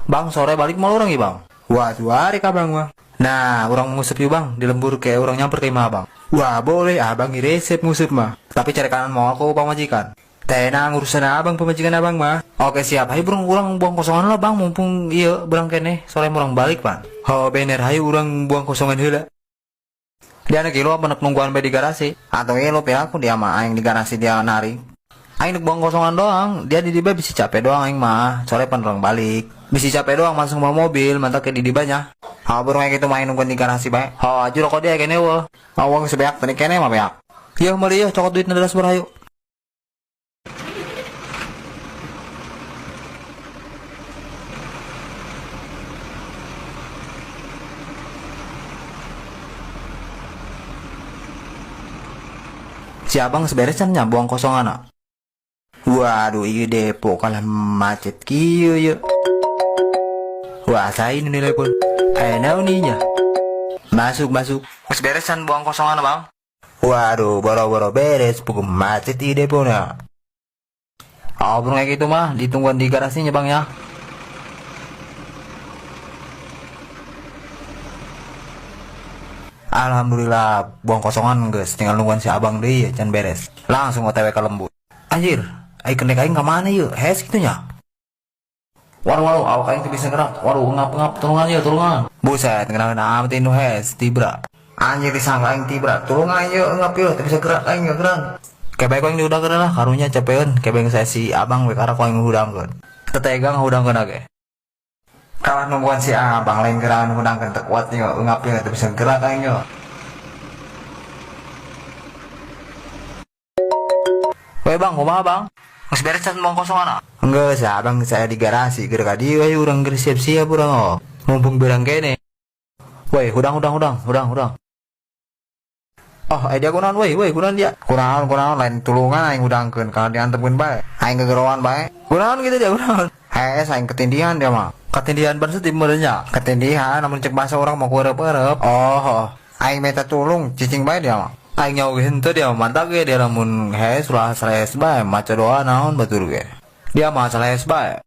Bang, sore balik mau orang ya bang? Wah, dua hari kah bang mah. Nah, orang ngusep yuk bang, di lembur kayak orang nyamper ke imah bang. Wah, boleh, abang resep ngusep mah. Tapi cari kanan mau aku bang majikan. Tenang urusan abang pemajikan abang mah. Oke siap, ayo burung buang kosongan lah bang, mumpung iya berang kene sore murang balik bang. Oh bener, ayo urang buang kosongan heula. Dia anak kilo apa nak nungguan di garasi? Atau iya lo aku dia mah aing di garasi dia nari. Aing nak buang kosongan doang, dia di diba bisa capek doang aing mah. Sore pan balik. Bisa capek doang masuk mau mobil, mantap ke di dibanya. Ha burung kayak gitu main nungguan di garasi bae. Ha aju rokok dia kene wah. Awang sebeak tadi kene mah beak. Iya mari ya cokot duit nadaras berayu. Si abang seberesan nya buang kosongan ah. Waduh, iya depo kalah macet kieu ye. Wah, saya ini nilai pun. Nauninya. Masuk. Mas beresan buang kosongan bang. Waduh, boro-boro beres, pukul macet di depo na. Oh, burung kayak gitu mah, ditungguan di garasinya bang ya. Alhamdulillah, buang kosongan guys, tinggal nungguan si abang deh ya, can beres. Langsung otw ke lembut. Anjir, ayo kendek aing kemana yuk? Hes gitunya. Waduh, awak aing bisa gerak. Waduh, ngap, tulungan yuk, tulungan. Buset, kenapa amat ini hes, tibra. Anjir disangka aing tibra, tulungan yuk, ngap yuk, bisa gerak aing gak gerak. Kayak baik aing diudang kena lah, karunya capeun. Kayak saya si abang, bekara kau aing ngudangkeun. Tetegang ngudangkeun age. Kalah nungguan si abang lain gerak ngudangkeun teu kuat yuk, ngap yuk, bisa gerak aing yuk. Weh bang, kumaha bang? Mas beresan buang kosongan ah? Enggak, abang saya di garasi, gerak dia ayo urang siap-siap urang oh. Mumpung berang kene. Weh, hudang. Oh, dia kunaon weh, kunaon dia? Kunaon lain tulungan aing hudangkeun kana diantepkeun bae. Aing gegerowan bae. Kunaon gitu dia kunaon? Hes aing ketindihan dia mah. Ketindihan ban di merenya. Ketindihan namun cek bahasa orang mau kurep-kurep. Oh. Aing minta tulung cicing bae dia mah. Aing nyawa henteu dia mantap ge dia lamun hes ulah sales bae maca doa naon batur ge. Dia mah sales bae.